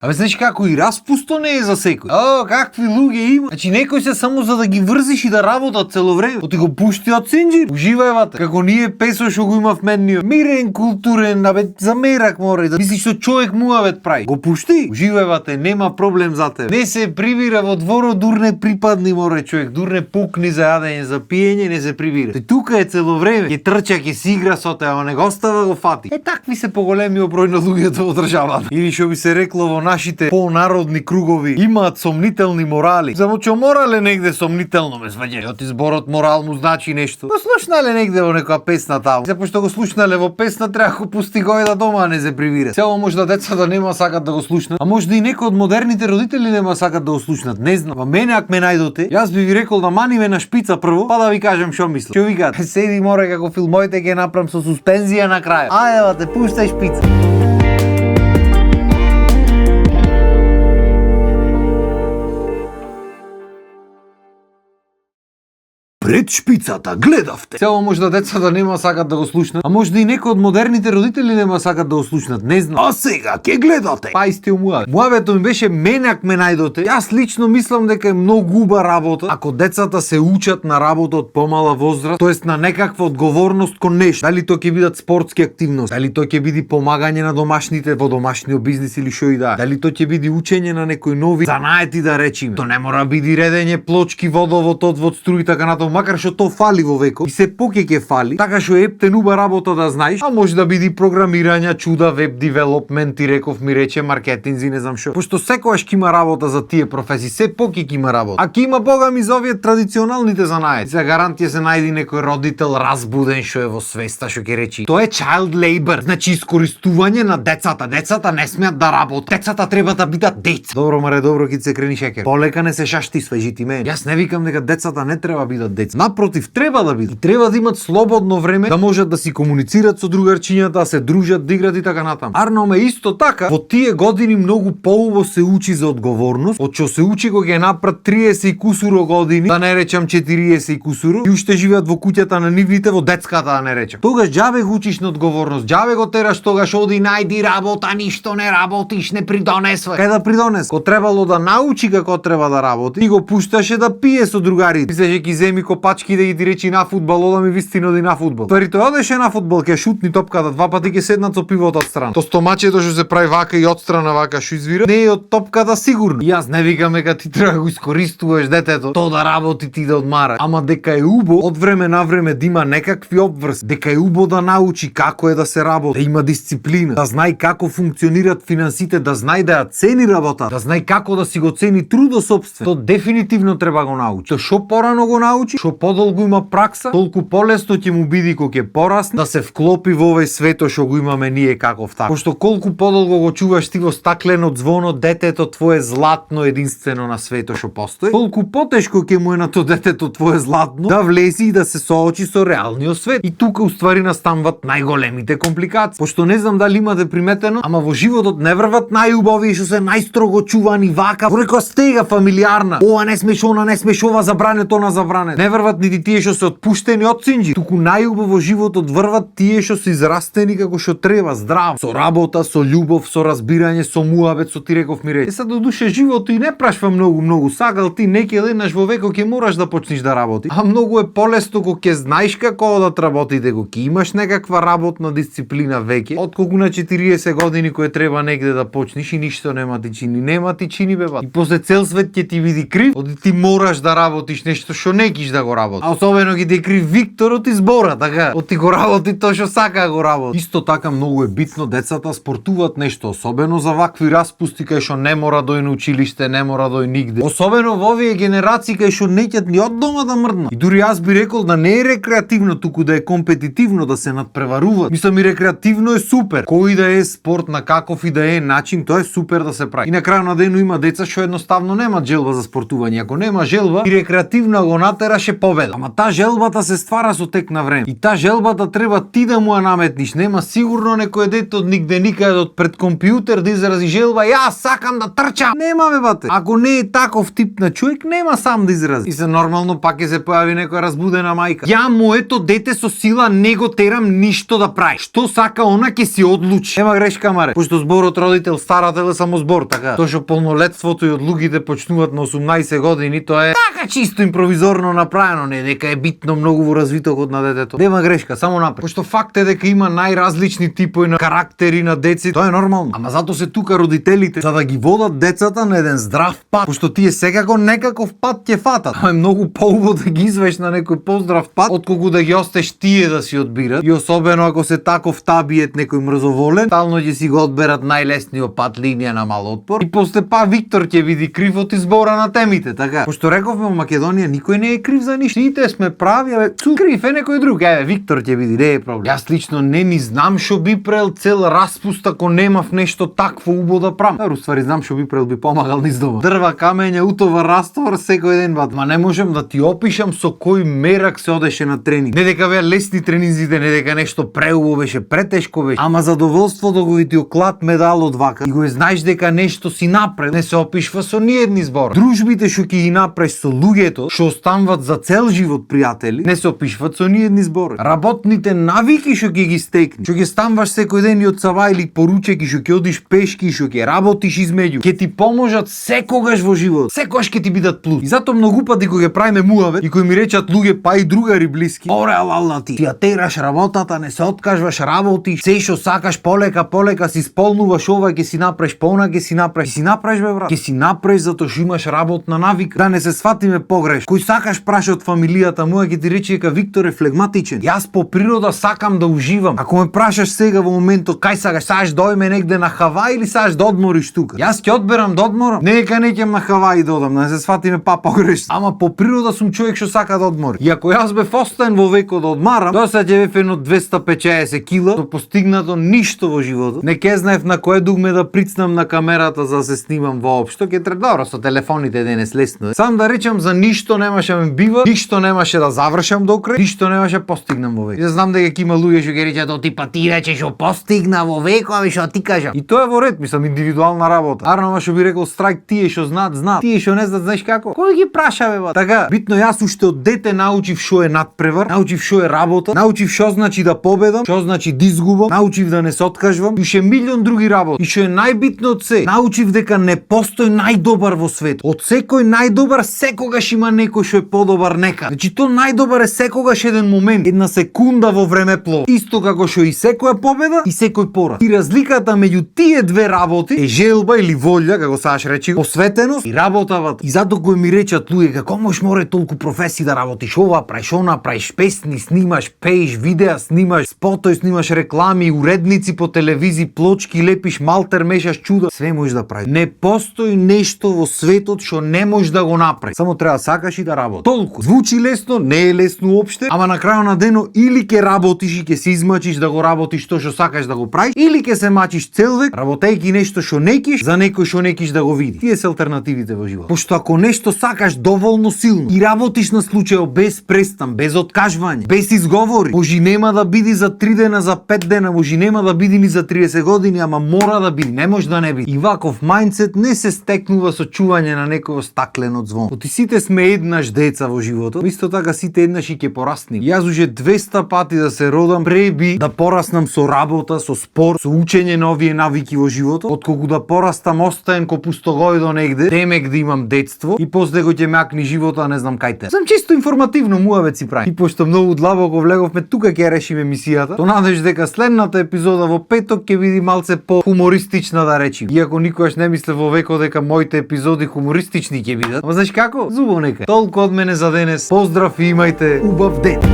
Абе, знаеш како и распусто не е за секој. Какви луѓе има. Значи некој се само за да ги врзиш и да работат цело време. Ти го пушти од синџир. Уживаевате. Како ние песо што го има в менниот. Мирен, културен, абе замерак мора да мислиш што човек муавет прави. Го пушти. Уживаевате, нема проблем за тебе. Не се привира во дворот, дур не припадни море човек, дур не пукни за јадење, за пиење, не се привира. Тој тука е цело време. Ќе трча, ќе си игра со тебе, а не го остава го фати. Такви се поголемиот број на луѓето во државата. Или што би се рекло во нашите понародни кругови имаат сомнителни морали. Само че морале негде сомнително ме сваѓа. Од изборот морал му значи нешто. Го слушнале негде во некоја песна таму. Се пошто го слушнале во песна, треба го пусти го да дома, а не се привира. Цело можда децата нема сакат да го слушнат, а можда и некои од модерните родители нема сакат да го слушнат. Не знам. Ама мене ако ме најдоте, јас би ви рекол да маниме на шпица прво, па да ви кажам што мислам. Што викаат? Седи море како филмоите ќе направам со суспензија на крај. Ајде, те пуштај шпица. Пред шпицата гледавте. Цело можда децата нема сакат да го слушнат, а можда и некои од модерните родители нема сакат да го слушнат. Не знам. А сега ќе гледате. Па исти муавет. Муавето ми беше мене ако ме најдоте. Јас лично мислам дека е многу уба работа ако децата се учат на работа од помала возраст, тоест на некаква одговорност кон нешто. Дали тоа ќе бидат спортски активности, дали тоа ќе биде помагање на домашните во домашниот бизнис или што и да. Дали тоа ќе биде учење на некои нови занаети да речеме. Тоа не мора биде редење плочки, водовод, одвод, струи така натаму. Макар што то фали во векот и се поќе ќе фали, така што ептенуба работа да знаеш, а може да биде програмирање, чуда, веб девелопмент, ти реков ми рече маркетинзи, не знам што. Пошто секогаш ќе има работа за тие професии, се поќе ќе има работа. А ќе има бога ми за овие традиционалните занаети. За гарантија се најди некој родител разбуден што е во свеста што ќе речи. Тоа е child labor, значи искористување на децата. Децата не смеат да работат. Децата треба да бидат деца. Добро, маре, добро, ќе се крени шекер. Полека не се шашти, свежити мен. Јас не викам дека децата не треба бидат деца. Напротив, треба да бидат. Треба да имат слободно време да можат да си комуницират со другарчињата, да се дружат, да играт и така натаму. Арноме исто така, во тие години многу поубаво се учи за одговорност, од што се учи кога ќе напред 30 и кусуро години, да не речам 40 и кусуро, и уште живеат во куќата на нивните, во детската да не речам. Тогаш џабе го учиш на одговорност, џабе го тераш тогаш оди најди работа, ништо не работиш, не придонесва. Кај да придонес? Ко требало да научи како треба да работи, и го пушташе да пие со другарите. Мислеше ќе земи копачки да ги речи на фудбал, ода ми вистина оди на фудбал. Пари тој одеше на фудбал, ќе шутни топката, два пати ќе седнат со пивото од страна. То стомачето што се прави вака и од страна вака што извира, не е од топката сигурно. И јас не викам дека ти треба да го искористуваш детето, то да работи ти да одмара. Ама дека е убо од време на време да има некакви обврски, дека е убо да научи како е да се работи, да има дисциплина, да знае како функционираат финансите, да знае да ја цени работа, да знае како да си го цени трудот сопствен. То дефинитивно треба го научи. То што порано го научи, што подолго има пракса, толку полесно ќе му биде кога ќе порасне да се вклопи во овој свето што го имаме ние каков така. Пошто колку подолго го чуваш ти во стаклено ѕвоно, детето твое златно единствено на свето што постои, толку потешко ќе му е на то детето твое златно да влезе и да се соочи со реалниот свет. И тука уствари настануваат најголемите компликации. Пошто не знам дали имате приметено, ама во животот не врват најубави што се најстрого чувани вака, во некоја стега фамилиарна. Ова не смеш, она не смеш, ова забрането, она забране. Не врват нити тие што се отпуштени од синџи, туку најубаво во животот врват тие што се израстени како што треба, здраво, со работа, со љубов, со разбирање, со муабет, со ти реков ми рече. Се до душе животот и не прашва многу, сакал ти некој денаш во векот ќе мораш да почнеш да работи. А многу е полесно кога ќе знаеш како да работите, кога ќе имаш некаква работна дисциплина веќе, отколку на 40 години кој треба негде да почнеш и ништо нема ти чини, бе бат. И после цел свет ќе ти биде крив, оди ти мораш да работиш нешто што не киш да го работиш. А особено ги те крив Виктор од избора, така. Оти го работи тоа што сака да го работи. Исто така многу е битно децата спортуваат нешто, особено за вакви распусти кај што не мора дој на училиште, не мора дој нигде. Особено во овие генерации кај што неќат ни од дома да мрднат. И дури јас би рекол да не е рекреативно, туку да е компетитивно, да се надпреваруваат. Мислам и рекреативно е супер. Кој да е спорт, на каков и да е начин, тоа е супер да се прави. И на крај на денот има деца што едноставно немаат желба за спортување. Ако нема желба, и рекреативно го натераш беше победа. Ама таа желбата се ствара со тек на време. И таа желбата треба ти да му ја наметниш. Нема сигурно некој дете од нигде никаде од пред компјутер да изрази желба, јас сакам да трчам. Нема бе бате. Ако не е таков тип на човек, нема сам да изрази. И се нормално пак ќе се појави некоја разбудена мајка. Ја моето дете со сила не го терам ништо да прави. Што сака она ќе си одлучи. Нема грешка маре. Пошто зборот родител старател е само збор, така. Тоа што полнолетството и од луѓите почнуваат на 18 години, тоа е така чисто импровизорно направено, не дека е битно многу во развитокот на детето. Нема грешка, само напред. Пошто факт е дека има најразлични типови на карактери на деци, тоа е нормално. Ама затоа се тука родителите за да ги водат децата на еден здрав пат, пошто тие секако некаков пат ќе фатат. Ама е многу поубаво да ги извеш на некој поздрав пат, отколку да ги остеш тие да си одбират. И особено ако се таков табиет некој мрзоволен, тално ќе си го одберат најлесниот пат, линија на мал отпор. И после па Виктор ќе види крив од избора на темите, така. Пошто рековме во Македонија никој не е крив за ништо. Сите сме прави, абе, крив е некој друг. Еве Виктор ќе види, не е проблем. Јас лично не ни знам што би прел цел распуст ако немав нешто такво убаво да правам. Уствари знам што би прел, би помагал низ дома. Дрва, камења, утовар, растовар секој ден бат. Ма не можам да ти опишам со кој мерак се одеше на тренинг. Не дека беа лесни тренинзите, не дека нешто преубаво беше, претешко беше. Ама задоволството го ти оклад медал од вака. И го знаеш дека нешто си направил, не се опишва со ниедни збор. Дружбите што ќе ги направиш со луѓето што остануваат за цел живот пријатели, не се опишваат со ниедни збори. Работните навики што ќе ги стекнеш, што ќе стануваш секој ден и од саба или поручеки, што ќе одиш пешки, што ќе работиш измеѓу, ќе ти поможат секогаш во живот. Секогаш ќе ти бидат плюс. И затоа многу пати кога ќе правиме муавет и кои ми речат луѓе па и другари блиски, оре алала ти ја тераш работата, не се откажваш, работиш, се што сакаш полека си исполнуваш ова, ќе си направиш пона, ќе си направиш бе брат. Ќе си направиш затоа што имаш работна навика. Да не се сватиме погреш. Кој сакаш праша од фамилијата моја ќе ти рече дека Виктор е флегматичен. Јас по природа сакам да уживам. Ако ме прашаш сега во моментот кај сакаш да одиме негде на Хавај или сакаш да одмориш тука? Јас ќе одберам да одморам. Не дека не ќе на Хавај да одам, да не се сватиме па погреш. Ама по природа сум човек што сака да одмори. И ако јас бев остан во векот да одмарам, досега ќе бев едно 250 кила, со постигнато ништо во животот. Не ке знаев на кое дугме да прицнам на камерата за да се снимам воопшто, ќе треба добро со телефоните денес лесно е. Сам да речам за ништо немаше ме бива, ништо немаше да завршам до крај, ништо немаше постигнам во векот. И знам дека има луѓе што ќе речат типа ти рече што постигна во векот, што ти кажам. И тоа е во ред, мислам индивидуална работа. Арно што би рекол страйк тие што знаат, тие што не знаат, знаеш како? Кој ги праша бе бат? Така, битно јас уште од дете научив што е надпревар, научив што е работа, научив што значи да победам, што значи да изгубам, научив да не се откажувам, и уште милион други работи. И што е најбитно од се, научив дека не постои најдобар во светот. Од секој најдобар секогаш има некој што е подобар нека. Значи то најдобар е секогаш еден момент, една секунда во времеплов. Исто како што и секоја победа и секој пораз. И разликата меѓу тие две работи е желба или волја, како сакаш речи, посветеност и работа ват. И затоа кои ми речат луѓе како можеш море толку професии да работиш, ова правиш, она правиш, песни снимаш, пееш, видеа снимаш, спотои снимаш, реклами, уредници по телевизии, плочки лепиш, малтер мешаш, чуда, све можеш да правиш. Не постои нешто во светот што не можеш да го направиш. Само треба сакаш и да работиш. Толку. Звучи лесно, не е лесно уопште, ама на крајот на денот или ќе работиш и ќе се измачиш да го работиш тоа што сакаш да го правиш, или ќе се мачиш цел век работејќи нешто што не киш за некој што не киш да го види. Тие се алтернативите во животот. Пошто ако нешто сакаш доволно силно и работиш на случај без престан, без откажвање, без изговори, може нема да биде за 3 дена, за 5 дена, може нема да биде ни за 30 години, ама мора да биде, не може да не биде. И ваков мајндсет не се стекнува со чување на некој стаклено звон. Оти сите сме еднаш деца во животот, исто така сите еднаш и ќе пораснем. Јас уже 200 пати да се родам преби да пораснам со работа, со спорт, со учење на овие навики во животот, отколку да порастам остаен ко пустогојдо негде, темек да имам детство и после го ќе макни живота, не знам кај те. Сам чисто информативно муавет си прави. И пошто многу длабоко влеговме, тука ќе решиме емисијата. То надеж дека следната епизода во петок ќе биде малце по хумористична да речи. Иако никогаш не мислев во векот дека моите епизоди хумористични ќе бидат. Ама знаеш како? Зубо нека. Толку од мене за денес. Поздрав и имајте убав ден.